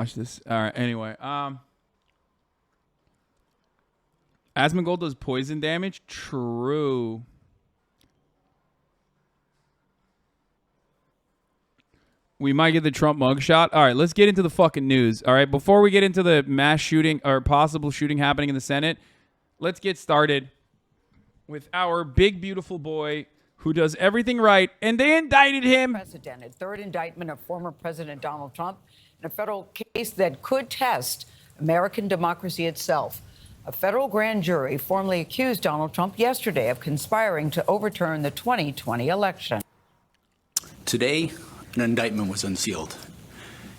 watch this. All right. Anyway, Asmongold does poison damage. True. We might get the Trump mugshot. All right, let's get into the fucking news. All right, before we get into the mass shooting or possible shooting happening in the Senate, let's get started with our big, beautiful boy who does everything right, and they indicted him. Unprecedented third indictment of former President Donald Trump in a federal case that could test American democracy itself. A federal grand jury formally accused Donald Trump yesterday of conspiring to overturn the 2020 election. Today, an indictment was unsealed,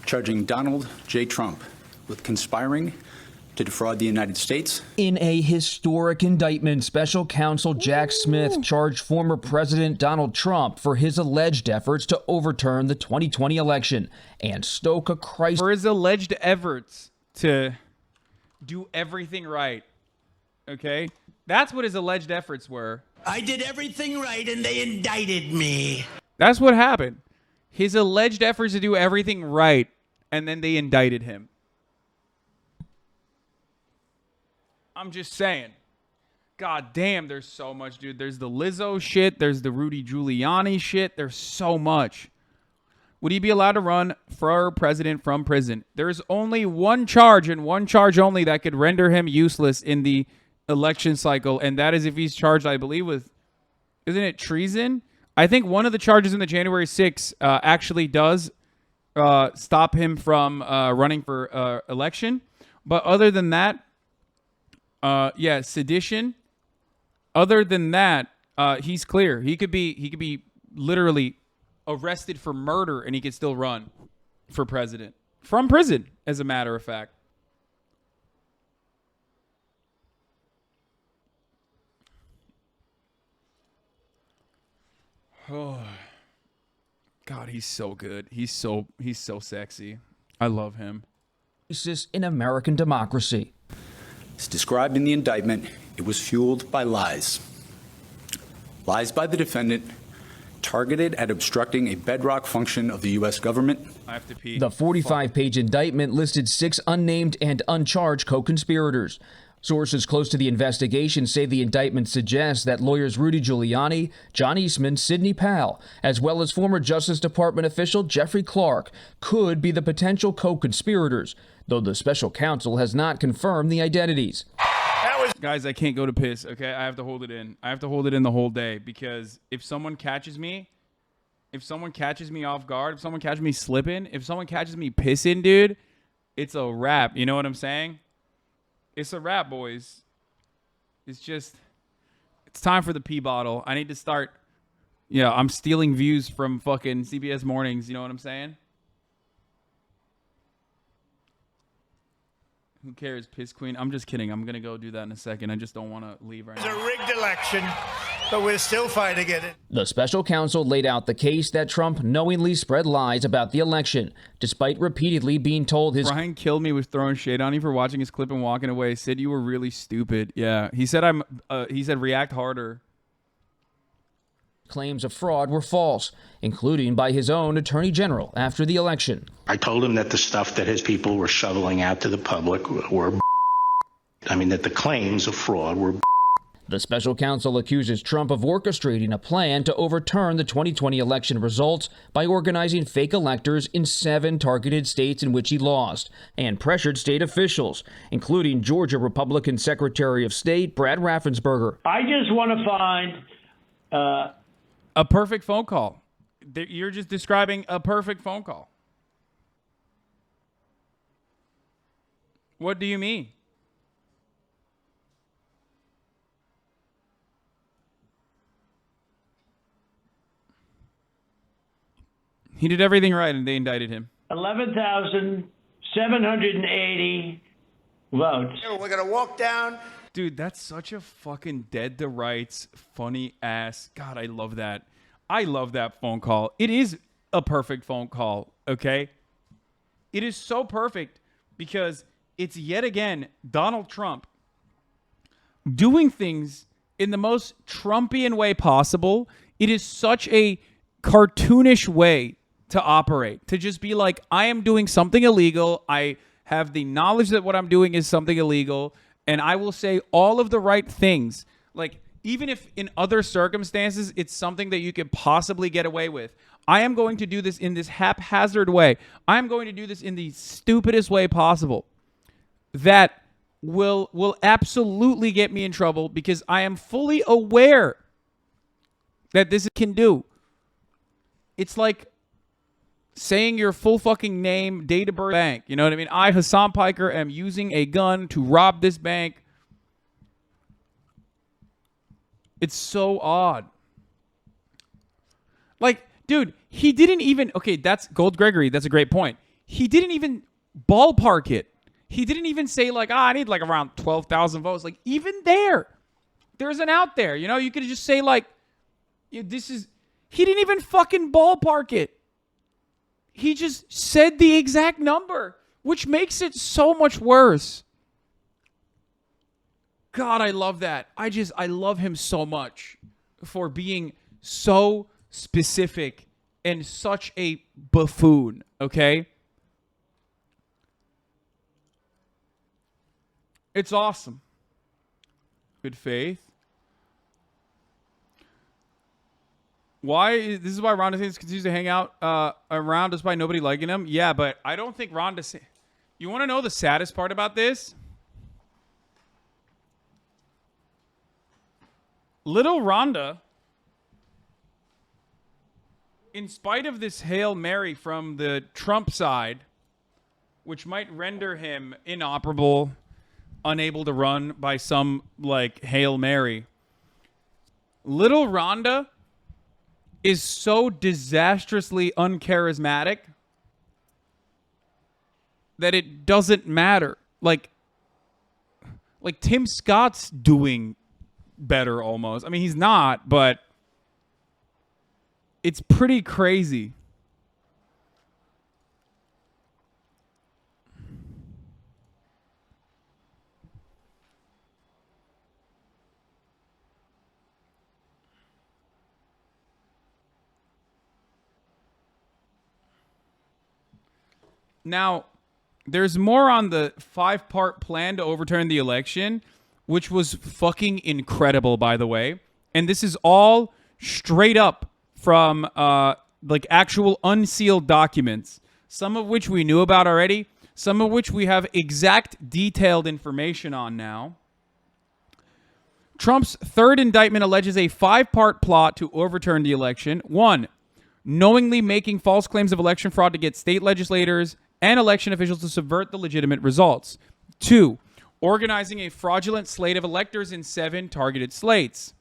charging Donald J. Trump with conspiring to defraud the United States. In a historic indictment, special counsel Jack Smith charged former President Donald Trump for his alleged efforts to overturn the 2020 election and stoke a crisis. For his alleged efforts to do everything right. Okay? That's what his alleged efforts were. I did everything right and they indicted me. That's what happened. His alleged efforts to do everything right, and then they indicted him. I'm just saying. God damn, there's so much, dude. There's the Lizzo shit. There's the Rudy Giuliani shit. There's so much. Would he be allowed to run for president from prison? There's only one charge and one charge only that could render him useless in the election cycle, and that is if he's charged, I believe, with, isn't it treason? I think one of the charges in the January 6th actually does stop him from running for election. But other than that, yeah, sedition. Other than that, he's clear. He could be literally arrested for murder, and he could still run for president from prison, as a matter of fact. Oh, God, he's so good. He's so sexy. I love him. In American democracy. As described in the indictment, it was fueled by lies. Lies by the defendant, targeted at obstructing a bedrock function of the U.S. government. I have to pee. The 45-page indictment listed 6 unnamed and uncharged co-conspirators. Sources close to the investigation say the indictment suggests that lawyers Rudy Giuliani, John Eastman, Sidney Powell, as well as former Justice Department official Jeffrey Clark could be the potential co-conspirators, though the special counsel has not confirmed the identities. Guys, I can't go to piss, okay? I have to hold it in. I have to hold it in the whole day, because if someone catches me off guard, if someone catches me slipping, if someone catches me pissing, dude, it's a wrap. You know what I'm saying? It's a wrap, boys. It's time for the pee bottle. I need to start. Yeah, I'm stealing views from fucking CBS Mornings. You know what I'm saying? Who cares, piss queen? I'm just kidding. I'm going to go do that in a second. I just don't want to leave right now. It's a rigged election, but we're still fighting it. The special counsel laid out the case that Trump knowingly spread lies about the election, despite repeatedly being told his... Brian Killed Me was throwing shade on you for watching his clip and walking away. Said you were really stupid. Yeah, he said he said react harder. Claims of fraud were false, including by his own attorney general after the election. I told him that the stuff that his people were shoveling out to the public were that the claims of fraud were. The special counsel accuses Trump of orchestrating a plan to overturn the 2020 election results by organizing fake electors in 7 targeted states in which he lost, and pressured state officials, including Georgia Republican Secretary of State Brad Raffensperger. I just want to find a perfect phone call. You're just describing a perfect phone call. What do you mean? He did everything right, and they indicted him. 11,780 votes. We're going to walk down. Dude, that's such a fucking dead to rights, funny ass. God, I love that. I love that phone call. It is a perfect phone call, okay? It is so perfect because it's yet again Donald Trump doing things in the most Trumpian way possible. It is such a cartoonish way to operate, to just be like, I am doing something illegal. I have the knowledge that what I'm doing is something illegal, and I will say all of the right things. Like, even if in other circumstances it's something that you could possibly get away with, I am going to do this in this haphazard way. I'm going to do this in the stupidest way possible. That will absolutely get me in trouble because I am fully aware that this can do. It's like saying your full fucking name, date of birth, bank. You know what I mean? I, Hasanpiker, am using a gun to rob this bank. It's so odd. Like, dude, he didn't even... Okay, that's Gold Gregory. That's a great point. He didn't even ballpark it. He didn't even say, like, I need, like, around 12,000 votes. Like, even there's an out there. You know, you could just say, like, this is... He didn't even fucking ballpark it. He just said the exact number, which makes it so much worse. God, I love that. I love him so much for being so specific and such a buffoon, okay? It's awesome. Good faith. This is why Ron DeSantis continues to hang out around despite nobody liking him? Yeah, but I don't think Ron DeSantis... You want to know the saddest part about this? Little Rhonda, in spite of this Hail Mary from the Trump side, which might render him inoperable, unable to run by some, like, Hail Mary, Little Rhonda is so disastrously uncharismatic that it doesn't matter. Like Tim Scott's doing better almost. I mean, he's not, but it's pretty crazy. Now, there's more on the 5-part plan to overturn the election, which was fucking incredible, by the way. And this is all straight up from like actual unsealed documents, some of which we knew about already, some of which we have exact detailed information on now. Trump's third indictment alleges a 5-part plot to overturn the election. 1, knowingly making false claims of election fraud to get state legislators and election officials to subvert the legitimate results. 2, organizing a fraudulent slate of electors in 7 targeted slates.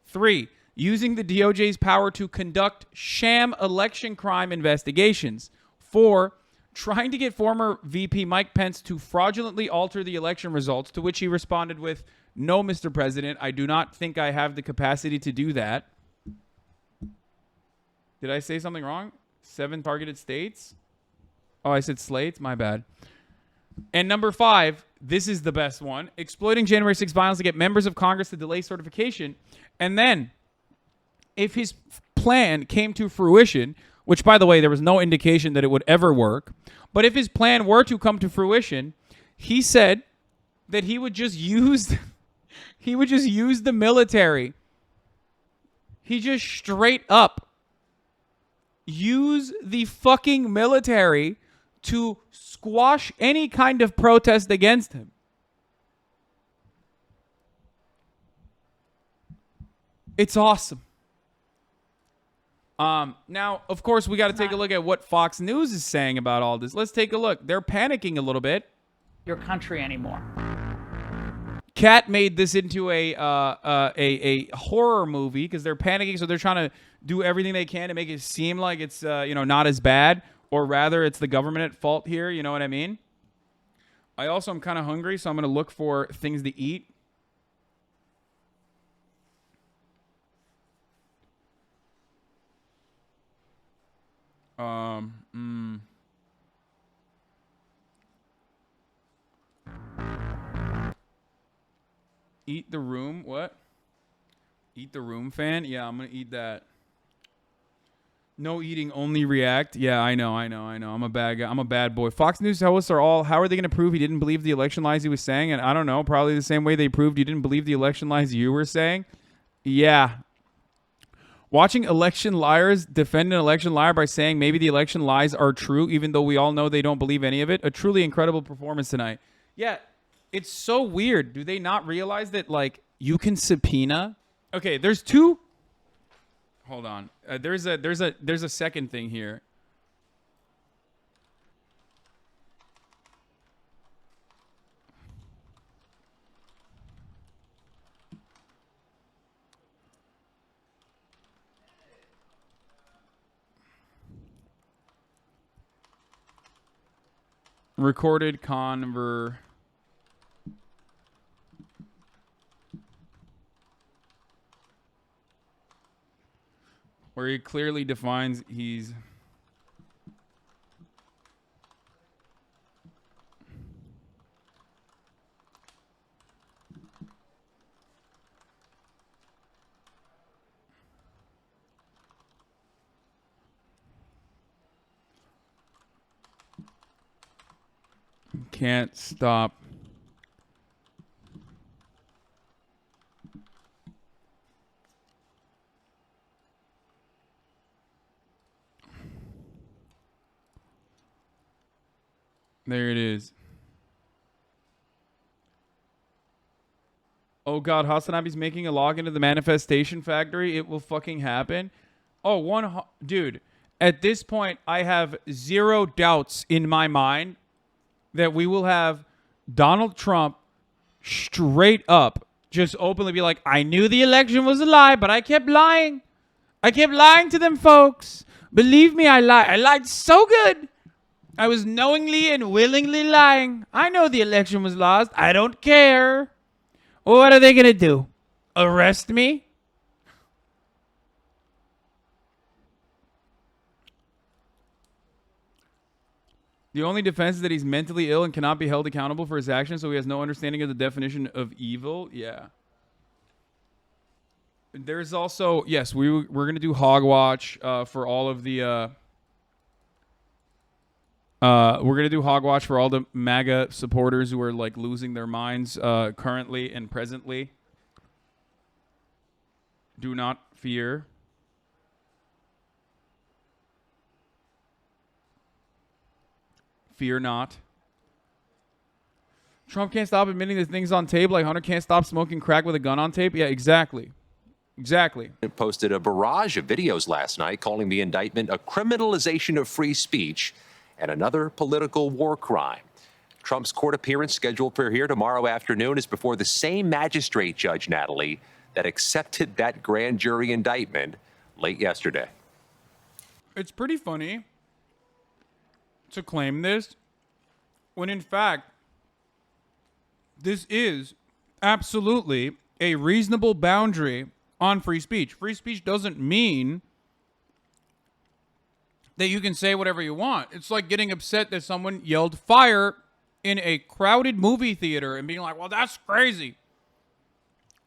3, using the DOJ's power to conduct sham election crime investigations. 4, trying to get former VP Mike Pence to fraudulently alter the election results, to which he responded with, "No, Mr. President, I do not think I have the capacity to do that." Did I say something wrong? 7 targeted states? Oh, I said slates? My bad. And number 5, this is the best one, exploiting January 6 violence to get members of Congress to delay certification. And then, if his plan came to fruition, which, by the way, there was no indication that it would ever work, but if his plan were to come to fruition, he said that he would just use the military. He just straight up use the fucking military to squash any kind of protest against him. It's awesome. Now, of course, we got to take a look at what Fox News is saying about all this. Let's take a look. They're panicking a little bit. Your country anymore. Kat made this into a horror movie because they're panicking, so they're trying to do everything they can to make it seem like it's not as bad, or rather, it's the government at fault here. You know what I mean? I also am kind of hungry, so I'm going to look for things to eat. Eat the Room. What? Eat the Room fan? Yeah, I'm going to eat that. No eating, only react. Yeah, I know. I'm a bad guy. I'm a bad boy. Fox News hosts are all, how are they going to prove he didn't believe the election lies he was saying? And I don't know, probably the same way they proved you didn't believe the election lies you were saying. Yeah. Watching election liars defend an election liar by saying maybe the election lies are true, even though we all know they don't believe any of it. A truly incredible performance tonight. Yeah, it's so weird. Do they not realize that, like, you can subpoena? Okay, there's two. Hold on. There's a second thing here. Recorded conver. Where he clearly defines he's. Can't stop. There it is. Oh God, Hasanabi's making a log into the manifestation factory. It will fucking happen. Oh, dude. At this point, I have zero doubts in my mind that we will have Donald Trump straight up just openly be like, I knew the election was a lie, but I kept lying. I kept lying to them folks. Believe me, I lied. I lied so good. I was knowingly and willingly lying. I know the election was lost. I don't care. What are they going to do? Arrest me? The only defense is that he's mentally ill and cannot be held accountable for his actions, so he has no understanding of the definition of evil. Yeah. There's also, yes, we're going to do Hogwatch for all of the... we're going to do Hogwatch for all the MAGA supporters who are, like, losing their minds currently and presently. Do not fear. Fear not. Trump can't stop admitting that things on tape, like Hunter can't stop smoking crack with a gun on tape. Yeah, exactly. Exactly. It posted a barrage of videos last night calling the indictment a criminalization of free speech and another political war crime. Trump's court appearance scheduled for here tomorrow afternoon is before the same magistrate judge, Natalie, that accepted that grand jury indictment late yesterday. It's pretty funny to claim this when in fact this is absolutely a reasonable boundary on free speech. Free speech doesn't mean that you can say whatever you want. It's like getting upset that someone yelled fire in a crowded movie theater and being like, well, that's crazy.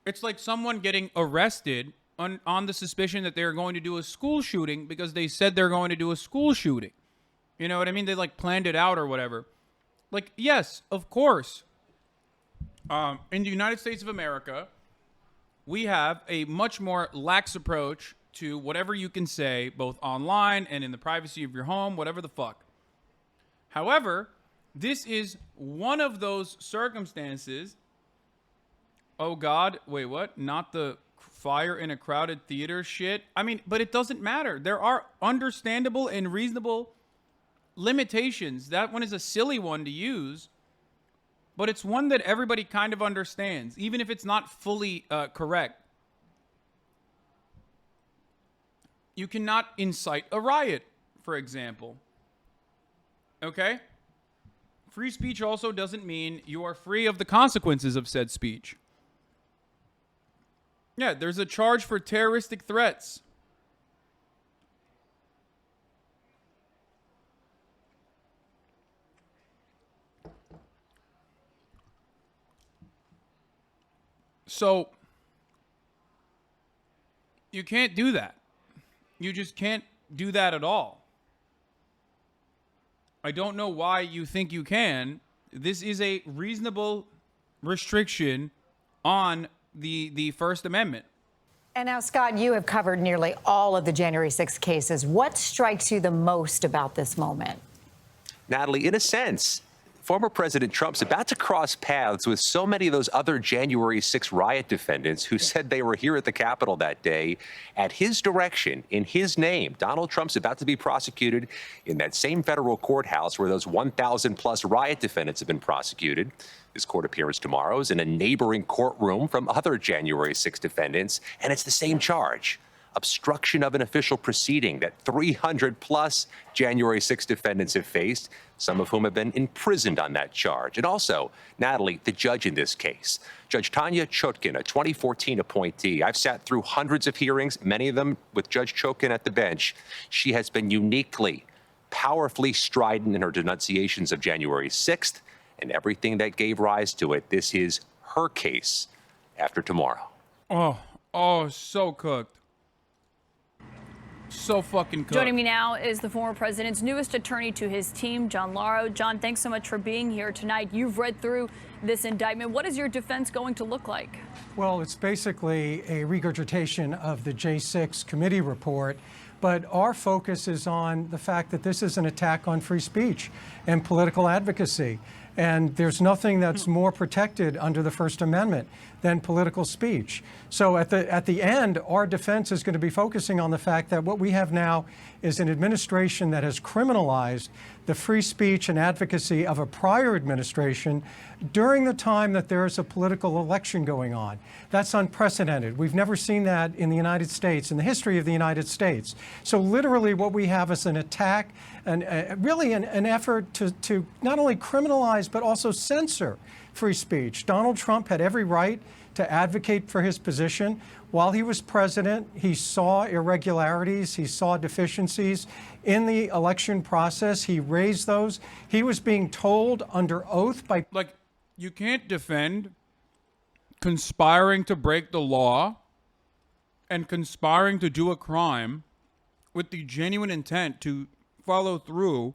It's like someone getting arrested on the suspicion that they're going to do a school shooting because they said they're going to do a school shooting. You know what I mean? They like planned it out or whatever. Like, yes, of course. In the United States of America, we have a much more lax approach to whatever you can say, both online and in the privacy of your home, whatever the fuck. However, this is one of those circumstances. Oh God, wait, what? Not the fire in a crowded theater shit? I mean, but it doesn't matter. There are understandable and reasonable limitations. That one is a silly one to use, but it's one that everybody kind of understands, even if it's not fully correct. You cannot incite a riot, for example. Okay? Free speech also doesn't mean you are free of the consequences of said speech. Yeah, there's a charge for terroristic threats. So, you can't do that. You just can't do that at all. I don't know why you think you can. This is a reasonable restriction on the First Amendment. And now, Scott, you have covered nearly all of the January 6th cases. What strikes you the most about this moment? Natalie, in a sense, former President Trump's about to cross paths with so many of those other January 6 riot defendants who said they were here at the Capitol that day at his direction, in his name. Donald Trump's about to be prosecuted in that same federal courthouse where those 1,000 plus riot defendants have been prosecuted. His court appearance tomorrow is in a neighboring courtroom from other January 6 defendants, and it's the same charge. Obstruction of an official proceeding that 300 plus January 6 defendants have faced, some of whom have been imprisoned on that charge. And also, Natalie, the judge in this case, Judge Tanya Chutkin, a 2014 appointee. I've sat through hundreds of hearings, many of them with Judge Chutkin at the bench. She has been uniquely, powerfully strident in her denunciations of January 6th and everything that gave rise to it. This is her case after tomorrow. Oh, so cooked. So fucking cooked. Joining me now is the former president's newest attorney to his team, John Lauro. John, thanks so much for being here tonight. You've read through this indictment. What is your defense going to look like? Well, it's basically a regurgitation of the J6 committee report, but our focus is on the fact that this is an attack on free speech and political advocacy. And there's nothing that's more protected under the First Amendment than political speech. So at the end, our defense is going to be focusing on the fact that what we have now is an administration that has criminalized the free speech and advocacy of a prior administration during the time that there is a political election going on. That's unprecedented. We've never seen that in the United States, in the history of the United States. So literally what we have is an attack and really an effort to not only criminalize but also censor free speech. Donald Trump had every right to advocate for his position. While he was president, he saw irregularities, he saw deficiencies in the election process. He raised those. He was being told under oath by... Like, you can't defend conspiring to break the law and conspiring to do a crime with the genuine intent to follow through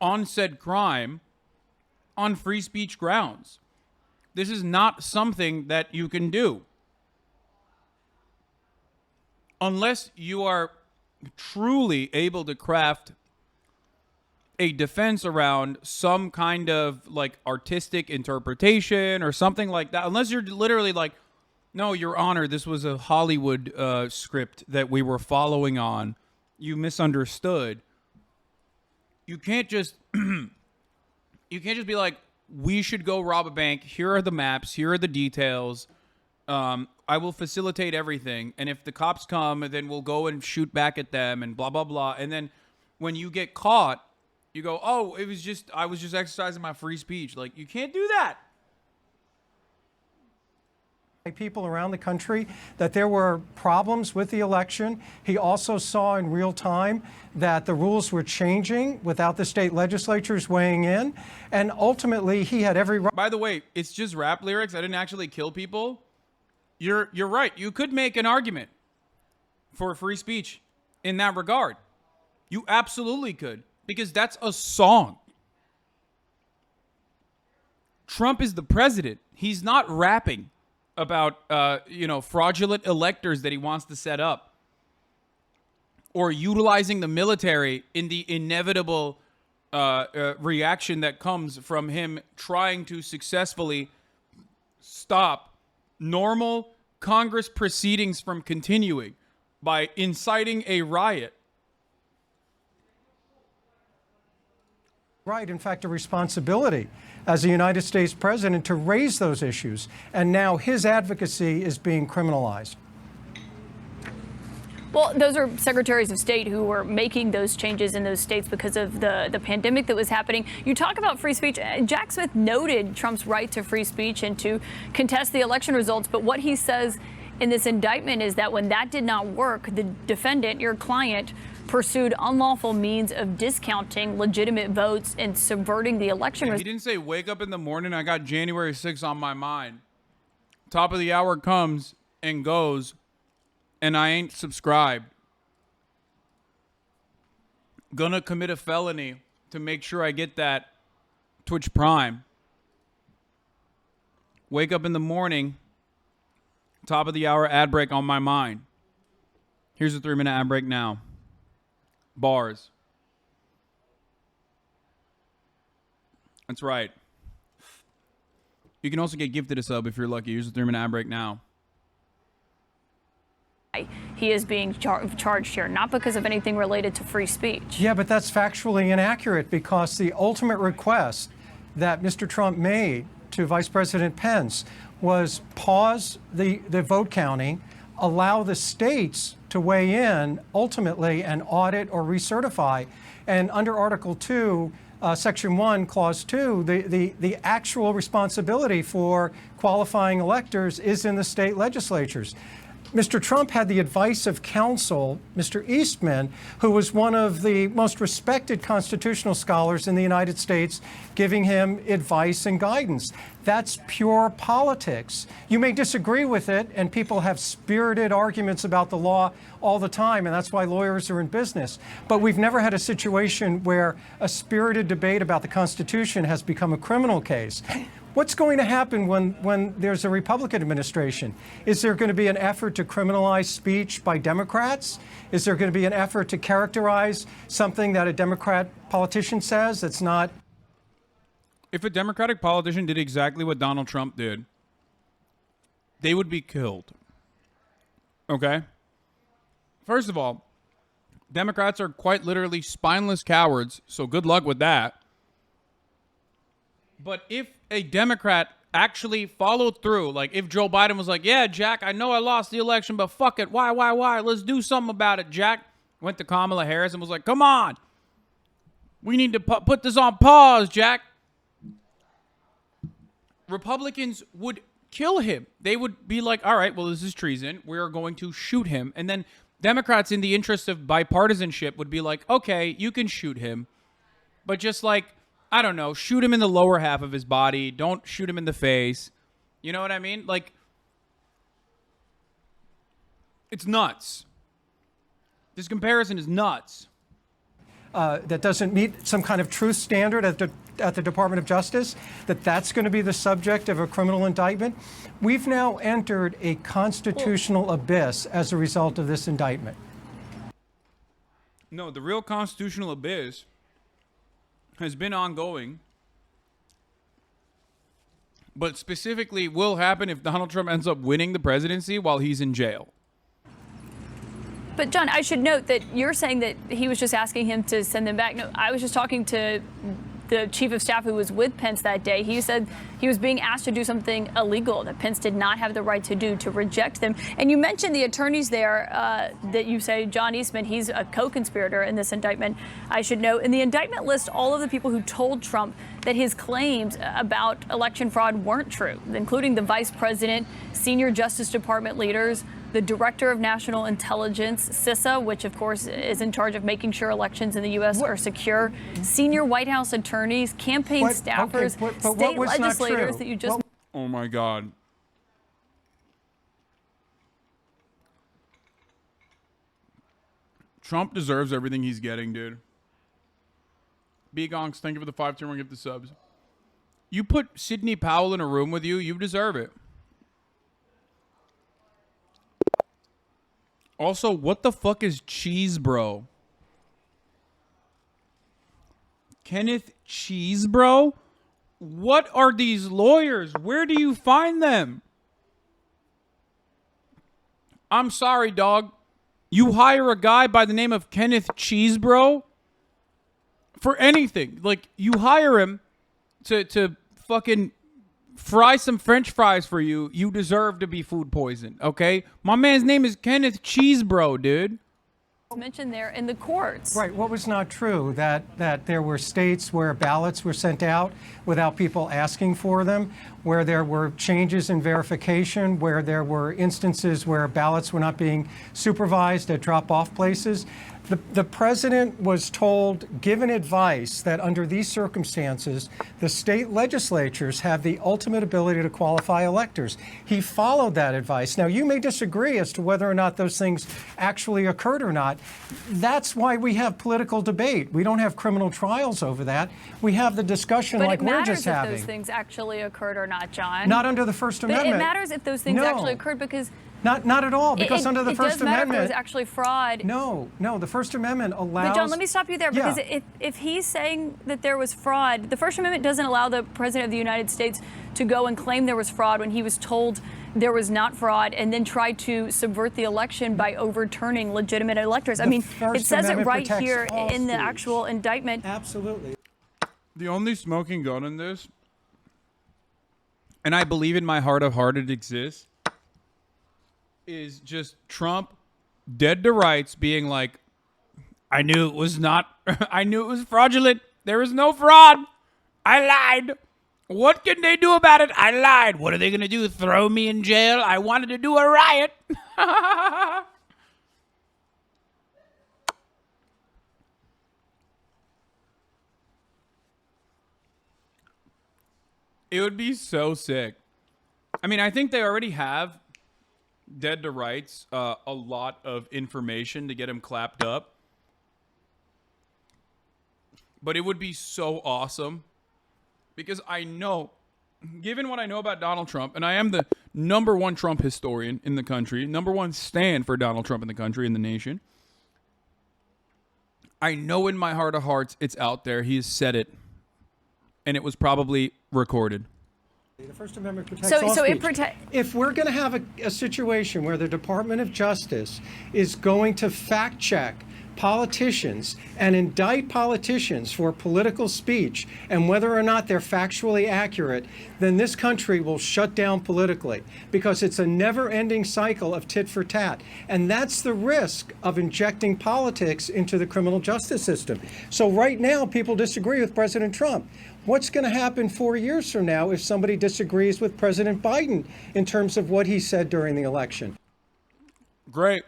on said crime on free speech grounds. This is not something that you can do unless you are truly able to craft a defense around some kind of like artistic interpretation or something like that. Unless you're literally like, no, Your Honor, this was a Hollywood script that we were following on. You misunderstood. You can't just be like, we should go rob a bank. Here are the maps. Here are the details. I will facilitate everything. And if the cops come, then we'll go and shoot back at them and blah, blah, blah. And then when you get caught, you go, oh, I was just exercising my free speech. Like, you can't do that. People around the country that there were problems with the election. He also saw in real time that the rules were changing without the state legislatures weighing in. And ultimately, he had every right. By the way, it's just rap lyrics. I didn't actually kill people. You're right. You could make an argument for free speech in that regard. You absolutely could, because that's a song. Trump is the president. He's not rapping about fraudulent electors that he wants to set up, or utilizing the military in the inevitable reaction that comes from him trying to successfully stop normal Congress proceedings from continuing by inciting a riot. Right, in fact, a responsibility as a United States president to raise those issues. And now his advocacy is being criminalized. Well, those are secretaries of state who were making those changes in those states because of the pandemic that was happening. You talk about free speech. Jack Smith noted Trump's right to free speech and to contest the election results. But what he says in this indictment is that when that did not work, the defendant, your client, pursued unlawful means of discounting legitimate votes and subverting the election. He didn't say, wake up in the morning, I got January 6th on my mind. Top of the hour comes and goes, and I ain't subscribed. gonna commit a felony to make sure I get that Twitch Prime. Wake up in the morning, top of the hour ad break on my mind. Here's a 3-minute ad break now. Bars. That's right. You can also get gifted a sub if you're lucky. Here's a 3-minute ad break now. He is being charged here, not because of anything related to free speech. Yeah, but that's factually inaccurate because the ultimate request that Mr. Trump made to Vice President Pence was pause the vote counting, allow the states to weigh in ultimately and audit or recertify. And under Article 2, Section 1, Clause 2, the actual responsibility for qualifying electors is in the state legislatures. Mr. Trump had the advice of counsel, Mr. Eastman, who was one of the most respected constitutional scholars in the United States, giving him advice and guidance. That's pure politics. You may disagree with it, and people have spirited arguments about the law all the time, and that's why lawyers are in business. But we've never had a situation where a spirited debate about the Constitution has become a criminal case. What's going to happen when there's a Republican administration? Is there going to be an effort to criminalize speech by Democrats? Is there going to be an effort to characterize something that a Democrat politician says that's not? If a Democratic politician did exactly what Donald Trump did, they would be killed. Okay? First of all, Democrats are quite literally spineless cowards, so good luck with that. But if a Democrat actually followed through, like if Joe Biden was like, yeah, Jack, I know I lost the election, but fuck it. Why? Let's do something about it, Jack. Went to Kamala Harris and was like, come on. We need to put this on pause, Jack. Republicans would kill him. They would be like, all right, well, this is treason. We're going to shoot him. And then Democrats, in the interest of bipartisanship, would be like, okay, you can shoot him. But just like, I don't know, shoot him in the lower half of his body. Don't shoot him in the face. You know what I mean? Like, it's nuts. This comparison is nuts. That doesn't meet some kind of truth standard at the Department of Justice, that's going to be the subject of a criminal indictment. We've now entered a constitutional abyss as a result of this indictment. No, the real constitutional abyss has been ongoing, but specifically will happen if Donald Trump ends up winning the presidency while he's in jail. But John, I should note that you're saying that he was just asking him to send them back. No, I was just talking to the chief of staff who was with Pence that day. He said he was being asked to do something illegal that Pence did not have the right to do, to reject them. And you mentioned the attorneys there that you say, John Eastman, he's a co-conspirator in this indictment. I should note, in the indictment lists all of the people who told Trump that his claims about election fraud weren't true, including the vice president, senior Justice Department leaders, the Director of National Intelligence, CISA, which of course is in charge of making sure elections in the U.S. are secure, senior White House attorneys, campaign staffers, state legislators that you just... Oh my God. Trump deserves everything he's getting, dude. B-Gonks, thank you for the 5-2-1 gift the subs. You put Sidney Powell in a room with you, you deserve it. Also, what the fuck is Cheese Bro? Kenneth Cheese Bro? What are these lawyers? Where do you find them? I'm sorry, dog. You hire a guy by the name of Kenneth Cheese Bro for anything. Like, you hire him to fucking fry some French fries for you. You deserve to be food poisoned, okay? My man's name is Kenneth Cheese Bro, dude. Mentioned there in the courts. Right. What was not true? That there were states where ballots were sent out without people asking for them, where there were changes in verification, where there were instances where ballots were not being supervised at drop-off places. The president was told, given advice, that under these circumstances, the state legislatures have the ultimate ability to qualify electors. He followed that advice. Now, you may disagree as to whether or not those things actually occurred or not. That's why we have political debate. We don't have criminal trials over that. We have the discussion like we're just having. But it matters if those things actually occurred or not, John. Not under the First Amendment. But it matters if those things actually occurred because... Not at all, because under the First Amendment... It does matter if it was actually fraud. No, the First Amendment allows... But John, let me stop you there, because if he's saying that there was fraud, the First Amendment doesn't allow the President of the United States to go and claim there was fraud when he was told there was not fraud and then try to subvert the election by overturning legitimate electors. I mean, it says it right here in the actual indictment. Absolutely. The only smoking gun in this, and I believe in my heart of heart it exists, is just Trump dead to rights being like, I knew it was not, I knew it was fraudulent. There was no fraud. I lied. What can they do about it? I lied. What are they going to do? Throw me in jail? I wanted to do a riot. It would be so sick. I mean, I think they already have dead to rights a lot of information to get him clapped up. But it would be so awesome because I know, given what I know about Donald Trump, and I am the #1 Trump historian in the country, #1 stand for Donald Trump in the country, in the nation. I know in my heart of hearts it's out there. He has said it. And it was probably recorded. The First Amendment protects all speech. If we're going to have a situation where the Department of Justice is going to fact check politicians and indict politicians for political speech and whether or not they're factually accurate, then this country will shut down politically because it's a never-ending cycle of tit for tat. And that's the risk of injecting politics into the criminal justice system. So right now, people disagree with President Trump. What's going to happen 4 years from now if somebody disagrees with President Biden in terms of what he said during the election? Great.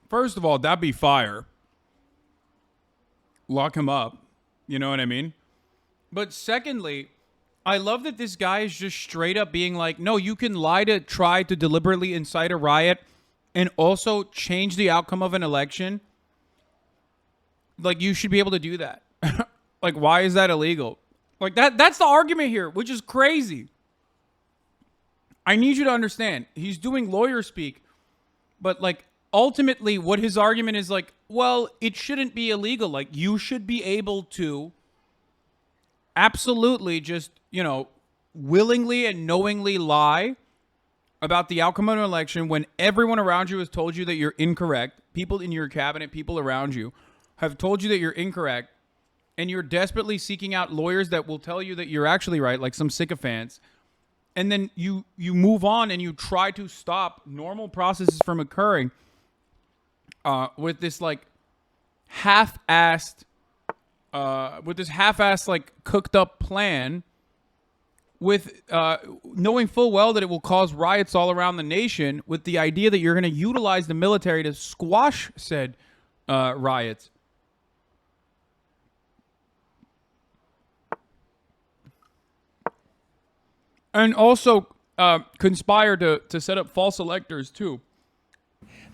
First of all, that'd be fire. Lock him up. You know what I mean? But secondly, I love that this guy is just straight up being like, no, you can lie to try to deliberately incite a riot and also change the outcome of an election. Like, you should be able to do that. Like, why is that illegal? Like, that's the argument here, which is crazy. I need you to understand. He's doing lawyer speak, but, like, ultimately what his argument is like, well, it shouldn't be illegal. Like, you should be able to absolutely just, you know, willingly and knowingly lie about the outcome of an election when everyone around you has told you that you're incorrect. People in your cabinet, people around you have told you that you're incorrect, and you're desperately seeking out lawyers that will tell you that you're actually right, like some sycophants. And then you move on and you try to stop normal processes from occurring with this like half-assed, like cooked up plan with knowing full well that it will cause riots all around the nation with the idea that you're going to utilize the military to squash said riots. And also conspire to set up false electors, too.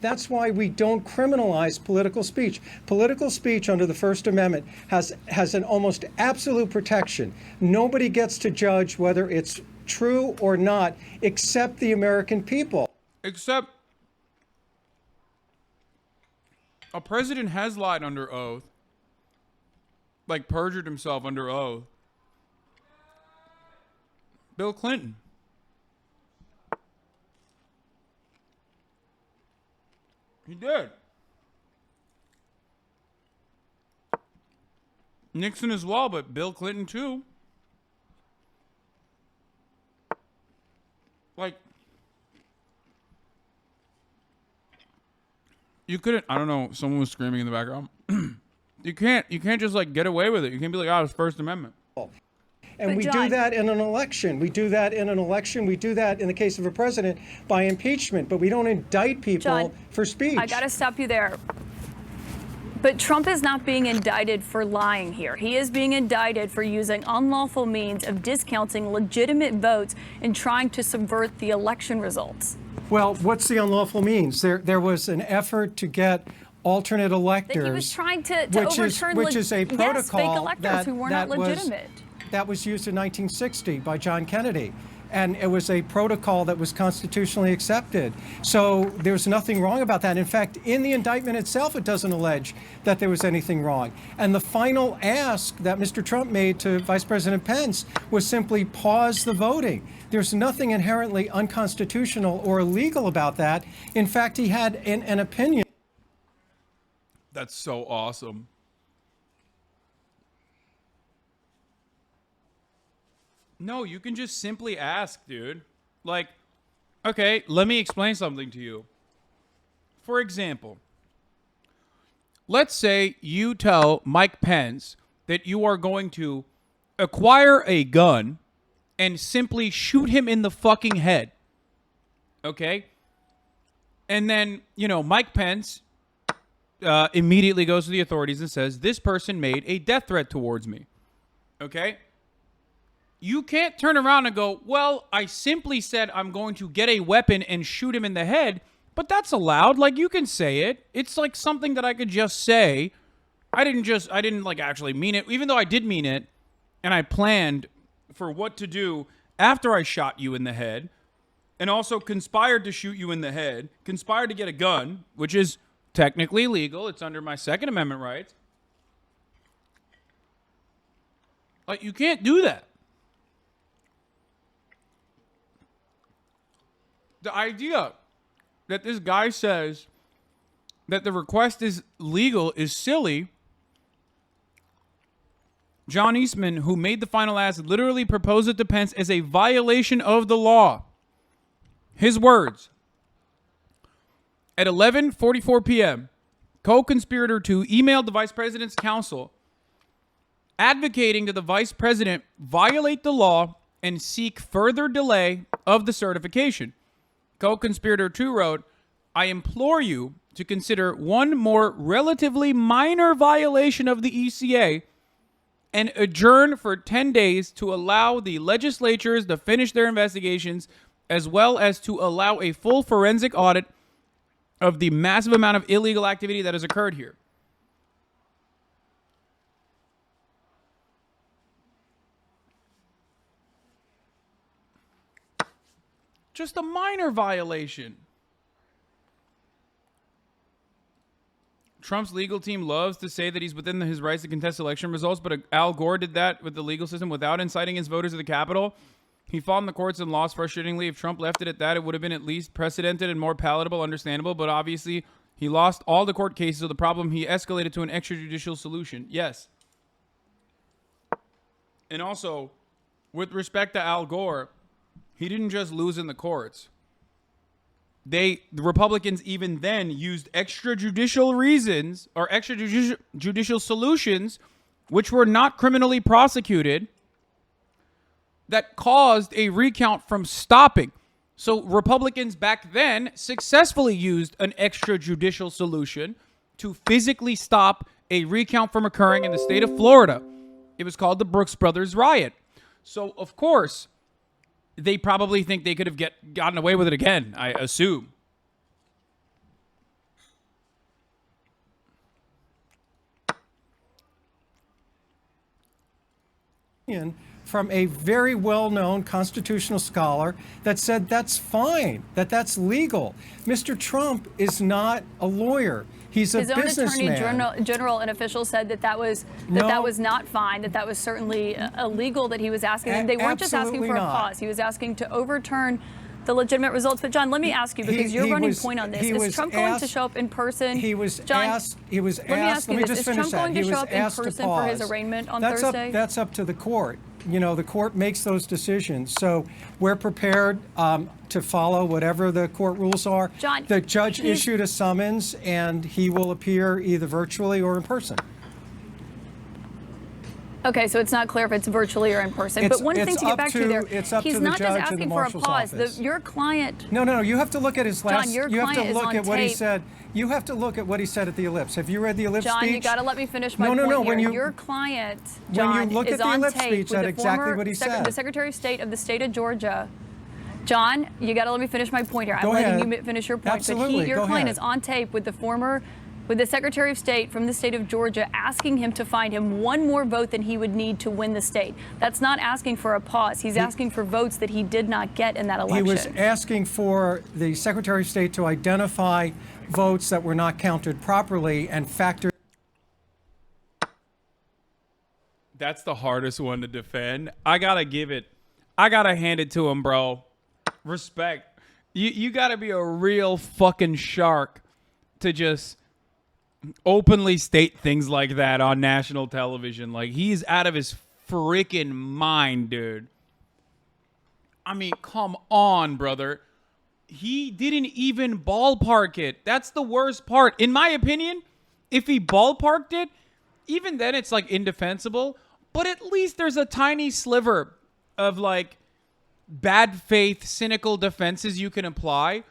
That's why we don't criminalize political speech. Political speech under the First Amendment has an almost absolute protection. Nobody gets to judge whether it's true or not, except the American people. Except a president has lied under oath, like perjured himself under oath. Bill Clinton. He did. Nixon as well, but Bill Clinton too. Like, you couldn't, I don't know, someone was screaming in the background. You can't just like get away with it. You can't be like, oh, it's First Amendment. And But we do John- that in an election. We do that in an election. We do that in the case of a president by impeachment. But we don't indict people John, for speech. I got to stop you there. But Trump is not being indicted for lying here. He is being indicted for using unlawful means of discounting legitimate votes and trying to subvert the election results. Well, what's the unlawful means? There was an effort to get alternate electors. That he was trying to overturn which is a protocol yes, fake electors who were not legitimate. That was used in 1960 by John Kennedy. And it was a protocol that was constitutionally accepted. So there's nothing wrong about that. In fact, in the indictment itself, it doesn't allege that there was anything wrong. And the final ask that Mr. Trump made to Vice President Pence was simply pause the voting. There's nothing inherently unconstitutional or illegal about that. In fact, he had an opinion. That's so awesome. No, you can just simply ask, dude. Like, okay, let me explain something to you. For example, let's say you tell Mike Pence that you are going to acquire a gun and simply shoot him in the fucking head. Okay? And then, Mike Pence immediately goes to the authorities and says, this person made a death threat towards me. Okay? You can't turn around and go, well, I simply said I'm going to get a weapon and shoot him in the head, but that's allowed. Like, you can say it. It's like something that I could just say. I didn't like actually mean it, even though I did mean it, and I planned for what to do after I shot you in the head, and also conspired to shoot you in the head, conspired to get a gun, which is technically legal. It's under my Second Amendment rights. Like, you can't do that. The idea that this guy says that the request is legal is silly. John Eastman, who made the final ask, literally proposed it to Pence as a violation of the law. His words. At 11:44 p.m., co-conspirator 2 emailed the vice president's counsel advocating that the vice president violate the law and seek further delay of the certification. Co-conspirator 2 wrote, I implore you to consider one more relatively minor violation of the ECA and adjourn for 10 days to allow the legislatures to finish their investigations, as well as to allow a full forensic audit of the massive amount of illegal activity that has occurred here. Just a minor violation. Trump's legal team loves to say that he's within his rights to contest election results, but Al Gore did that with the legal system without inciting his voters to the Capitol. He fought in the courts and lost frustratingly. If Trump left it at that, it would have been at least precedented and more palatable, understandable, but obviously he lost all the court cases of the problem. He escalated to an extrajudicial solution. Yes. And also, with respect to Al Gore, he didn't just lose in the courts. The Republicans even then used extrajudicial reasons or extrajudicial solutions, which were not criminally prosecuted, that caused a recount from stopping. So Republicans back then successfully used an extrajudicial solution to physically stop a recount from occurring in the state of Florida. It was called the Brooks Brothers riot. So, of course, they probably think they could have gotten away with it again, I assume. From a very well-known constitutional scholar that said that's fine, that's legal. Mr. Trump is not a lawyer. He's a businessman. His own attorney general and officials said that that was not fine, that was certainly illegal that he was asking. And they weren't just asking for a pause. He was asking to overturn the legitimate results. But John, let me ask you, because your running point on this, is Trump going to show up in person? He was asked. Let me ask you this: is Trump going to show up in person for his arraignment on Thursday? That's up to the court. The court makes those decisions. So we're prepared to follow whatever the court rules are. John, the judge issued a summons, and he will appear either virtually or in person. Okay, so it's not clear if it's virtually or in person. But one thing to get back to there, he's not just asking for a pause. Your client. No. You have to look at his last. John, your you have to client is look on at what he tape. said. You have to look at what he said at the ellipse. Have you read the ellipse John, speech? you got to let me finish my No. point When here. you, Your client, when John, you look is at the on ellipse tape speech, with that's the exactly former what he said. the Secretary of State of the state of Georgia. John, you got to let me finish my point here. Go I'm ahead. letting you finish your point. Absolutely. But your Go client ahead. is on tape with the Secretary of State from the state of Georgia asking him to find him one more vote than he would need to win the state. That's not asking for a pause. He's asking for votes that he did not get in that election. He was asking for the Secretary of State to identify votes that were not counted properly and factor. That's the hardest one to defend. I gotta hand it to him, bro. Respect. You gotta be a real fucking shark to just openly state things like that on national television. Like, he's out of his freaking mind, dude. I mean, come on, brother. He didn't even ballpark it. That's the worst part. In my opinion, if he ballparked it, even then it's like indefensible. But at least there's a tiny sliver of like bad faith, cynical defenses you can apply.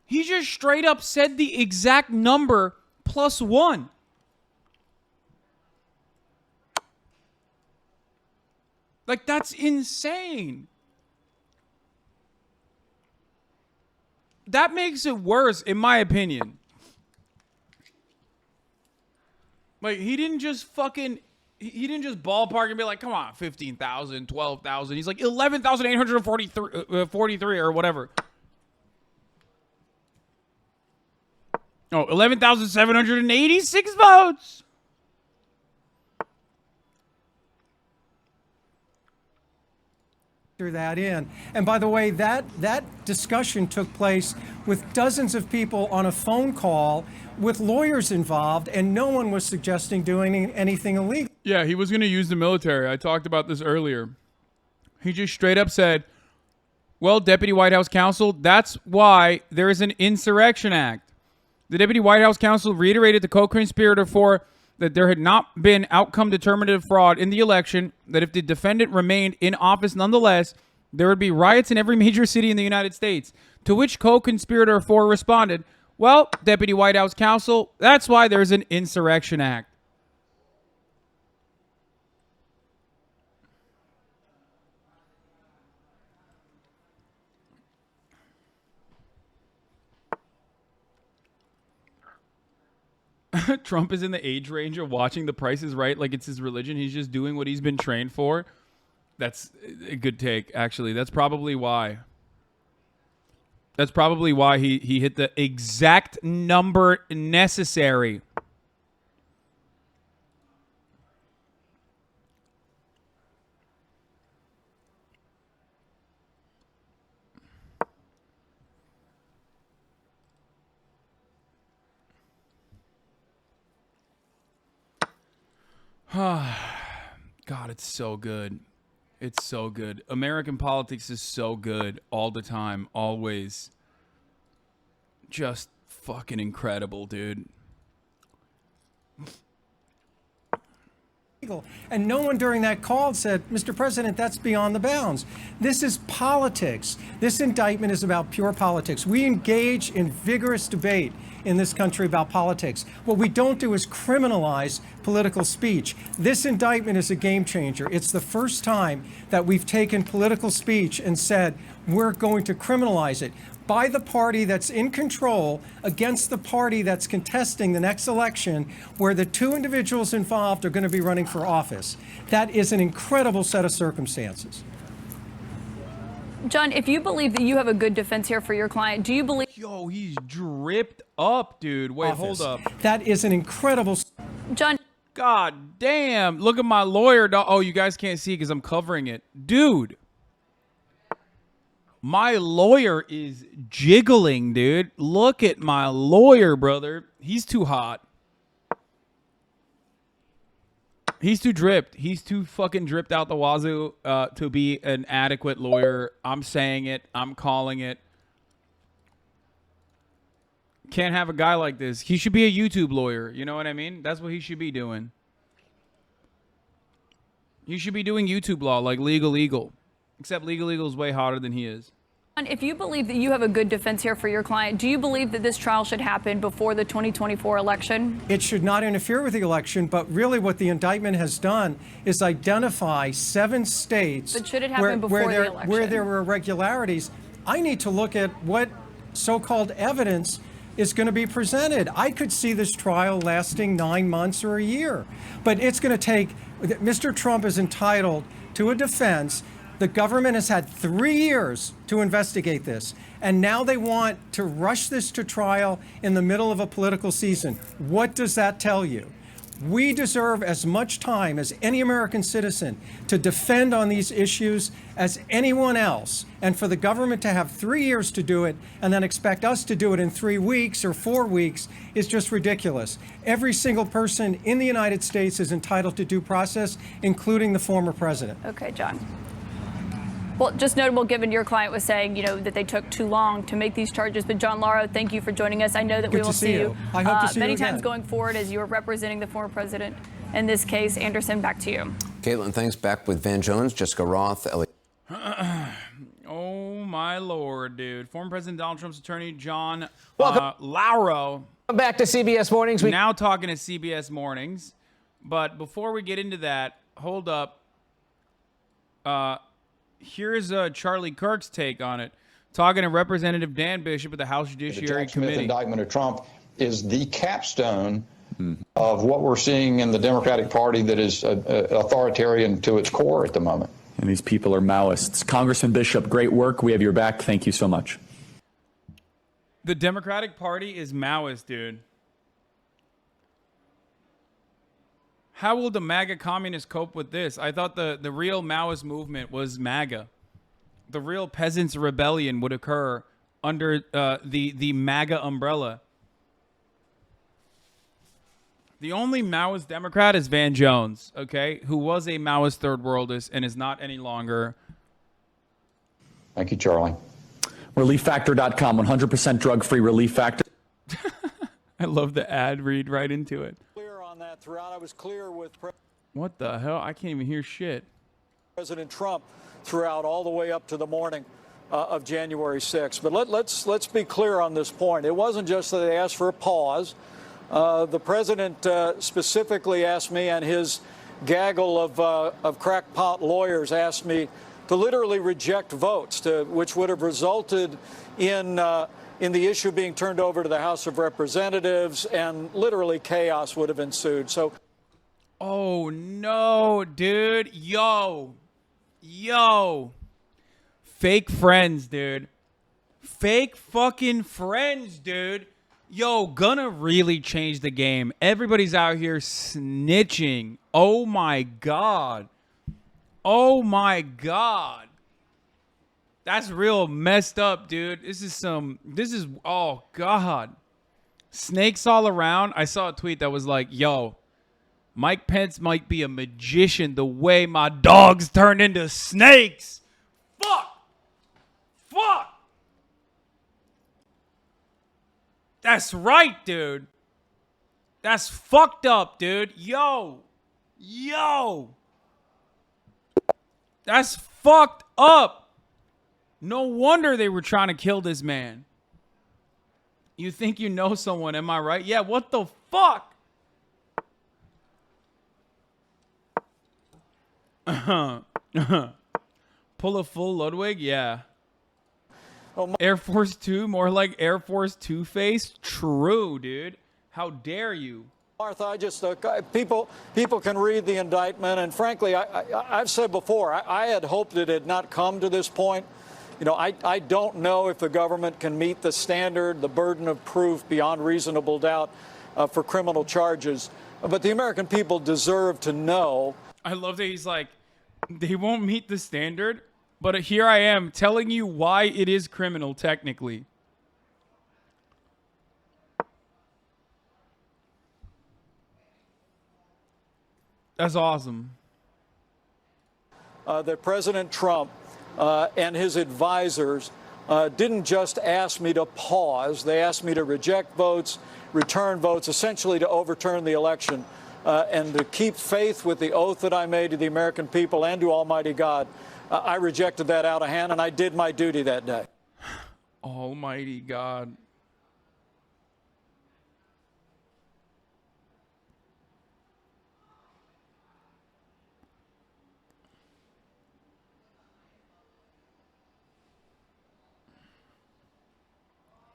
He just straight up said the exact number +1. Like, that's insane. That makes it worse, in my opinion. Like, he didn't just ballpark and be like, come on, 15,000, 12,000. He's like 11,843 or whatever. Oh, 11,786 votes. That in. And by the way, that discussion took place with dozens of people on a phone call with lawyers involved, and no one was suggesting doing anything illegal. Yeah, he was going to use the military. I talked about this earlier. He just straight up said, well, Deputy White House Counsel, that's why there is an Insurrection Act. The Deputy White House Counsel reiterated the co-conspirator for that there had not been outcome determinative fraud in the election, that if the defendant remained in office nonetheless, there would be riots in every major city in the United States. To which co-conspirator 4 responded, well, Deputy White House Counsel, that's why there's an Insurrection Act. Trump is in the age range of watching The Price is Right like it's his religion. He's just doing what he's been trained for. That's a good take, actually. That's probably why. That's probably why he hit the exact number necessary. God, it's so good. It's so good. American politics is so good all the time, always. Just fucking incredible, dude. And no one during that call said, Mr. President, that's beyond the bounds. This is politics. This indictment is about pure politics. We engage in vigorous debate in this country about politics. What we don't do is criminalize political speech. This indictment is a game changer. It's the first time that we've taken political speech and said, we're going to criminalize it by the party that's in control against the party that's contesting the next election, where the two individuals involved are going to be running for office. That is an incredible set of circumstances. John, if you believe that you have a good defense here for your client, do you believe... Yo, he's dripped up, dude. Wait, hold up. That is an incredible... John... God damn. Look at my lawyer. Oh, you guys can't see because I'm covering it. Dude. My lawyer is jiggling, dude. Look at my lawyer, brother. He's too hot. He's too dripped. He's too fucking dripped out the wazoo to be an adequate lawyer. I'm saying it. I'm calling it. Can't have a guy like this. He should be a YouTube lawyer. You know what I mean? That's what he should be doing. He should be doing YouTube law like Legal Eagle. Except Legal Eagle is way hotter than he is. If you believe that you have a good defense here for your client, do you believe that this trial should happen before the 2024 election? It should not interfere with the election, but really what the indictment has done is identify 7 states But should it happen before the election? Where there were irregularities. I need to look at what so-called evidence is going to be presented. I could see this trial lasting 9 months or a year, but it's going to take, Mr. Trump is entitled to a defense. The government has had 3 years to investigate this, and now they want to rush this to trial in the middle of a political season. What does that tell you? We deserve as much time as any American citizen to defend on these issues as anyone else. And for the government to have 3 years to do it and then expect us to do it in 3 weeks or 4 weeks is just ridiculous. Every single person in the United States is entitled to due process, including the former president. Okay, John. Well, just notable given your client was saying, that they took too long to make these charges. But John Lauro, thank you for joining us. I know that we will see you I hope to see many you again. times going forward as you are representing the former president. In this case, Anderson, back to you. Caitlin, thanks. Back with Van Jones, Jessica Roth, Ellie. Oh, my Lord, dude. Former President Donald Trump's attorney, John Lauro. Welcome back to CBS Mornings. Now talking to CBS Mornings. But before we get into that, hold up. Here's Charlie Kirk's take on it. Talking to Representative Dan Bishop of the House Judiciary Jack Smith Committee. Indictment of Trump is the capstone of what we're seeing in the Democratic Party that is authoritarian to its core at the moment. And these people are Maoists. Congressman Bishop, great work. We have your back. Thank you so much. The Democratic Party is Maoist, dude. How will the MAGA communists cope with this? I thought the real Maoist movement was MAGA. The real peasants' rebellion would occur under the MAGA umbrella. The only Maoist Democrat is Van Jones, okay, who was a Maoist third worldist and is not any longer. Thank you, Charlie. ReliefFactor.com, 100% drug-free Relief Factor. I love the ad read right into it. That throughout. I was clear with What the hell? I can't even hear shit. President Trump throughout all the way up to the morning of January 6th. But let's be clear on this point. It wasn't just that they asked for a pause. The president specifically asked me, and his gaggle of crackpot lawyers asked me to literally reject votes, which would have resulted in the issue being turned over to the House of Representatives, and literally chaos would have ensued. So, oh no, dude, yo, fake friends, dude, fake fucking friends, dude. Yo, gonna really change the game. Everybody's out here snitching. Oh my god. That's real messed up, dude. This is, oh, God. Snakes all around. I saw a tweet that was like, yo, Mike Pence might be a magician the way my dogs turned into snakes. Fuck. That's right, dude. That's fucked up, dude. Yo. That's fucked up. No wonder they were trying to kill this man. You think you know someone, am I right? Yeah, what the fuck? Pull a full Ludwig? Yeah. Air Force 2, more like Air Force 2 face? True, dude. How dare you? Martha, I just people can read the indictment, and frankly, I've said before, I had hoped it had not come to this point. I don't know if the government can meet the standard, the burden of proof beyond reasonable doubt for criminal charges. But the American people deserve to know. I love that he's like, they won't meet the standard, but here I am telling you why it is criminal technically. That's awesome. That President Trump and his advisors didn't just ask me to pause. They asked me to reject votes, return votes, essentially to overturn the election and to keep faith with the oath that I made to the American people and to Almighty God, I rejected that out of hand, and I did my duty that day. Almighty God.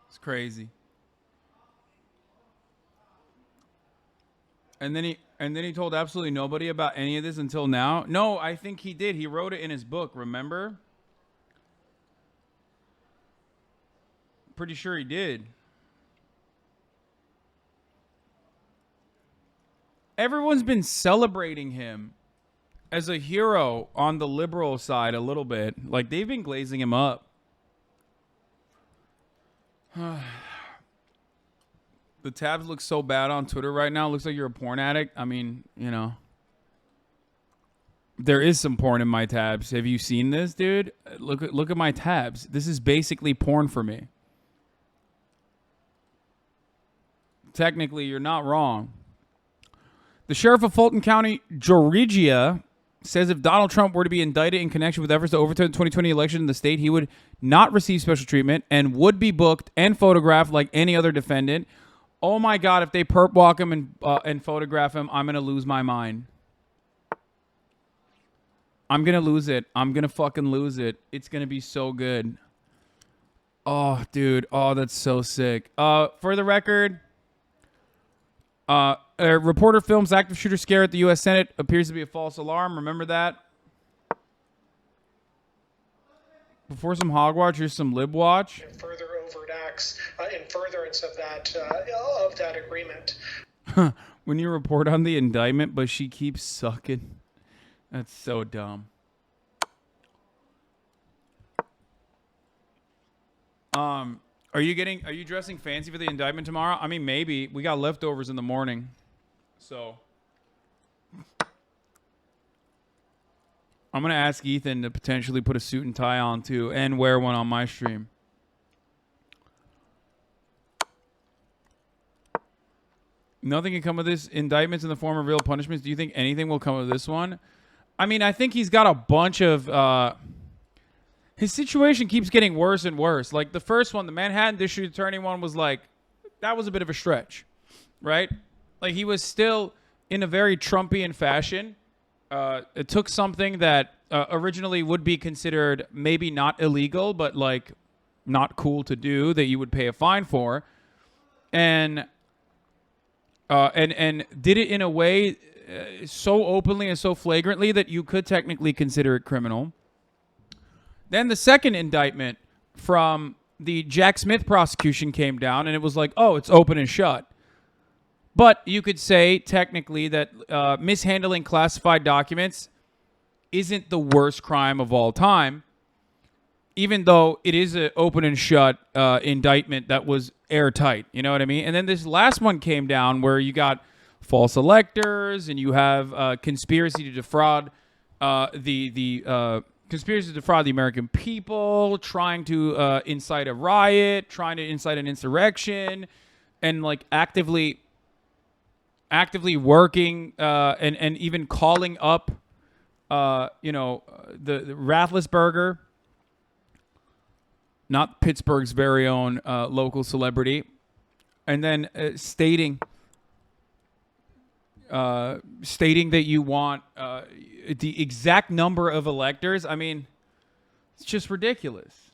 It's crazy. And then he told absolutely nobody about any of this until now. No, I think he did. He wrote it in his book, remember? Pretty sure he did. Everyone's been celebrating him as a hero on the liberal side a little bit. Like, they've been glazing him up. The tabs look so bad on Twitter right now. It looks like you're a porn addict. I mean, you know. There is some porn in my tabs. Have you seen this, dude? Look at my tabs. This is basically porn for me. Technically, you're not wrong. The sheriff of Fulton County, Georgia, says if Donald Trump were to be indicted in connection with efforts to overturn the 2020 election in the state, he would not receive special treatment and would be booked and photographed like any other defendant. Oh my God, if they perp walk him and photograph him, I'm going to lose my mind. I'm going to lose it. I'm going to fucking lose it. It's going to be so good. Oh, dude. Oh, that's so sick. For the record, a reporter films active shooter scare at the U.S. Senate. Appears to be a false alarm. Remember that? Before some hogwatch, here's some libwatch. And further overt acts in furtherance of that agreement. When you report on the indictment, but she keeps sucking. That's so dumb. Are you dressing fancy for the indictment tomorrow? I mean, maybe. We got leftovers in the morning. So I'm going to ask Ethan to potentially put a suit and tie on too and wear one on my stream. Nothing can come of this. Indictments in the form of real punishments. Do you think anything will come of this one? I mean, I think he's got a bunch of... his situation keeps getting worse and worse. Like, the first one, the Manhattan District Attorney one, was like... That was a bit of a stretch, right? Like, he was still in a very Trumpian fashion. It took something that originally would be considered maybe not illegal, but, like, not cool to do, that you would pay a fine for. And did it in a way so openly and so flagrantly that you could technically consider it criminal. Then the second indictment from the Jack Smith prosecution came down, and it was like, oh, it's open and shut. But you could say technically that mishandling classified documents isn't the worst crime of all time, even though it is an open and shut indictment that was airtight. You know what I mean? And then this last one came down where you got false electors and you have conspiracy to defraud conspiracy to defraud the American people, trying to incite a riot, trying to incite an insurrection, and like actively working and even calling up the Rathlisberger, not Pittsburgh's very own local celebrity, and then stating that you want the exact number of electors. I mean, it's just ridiculous.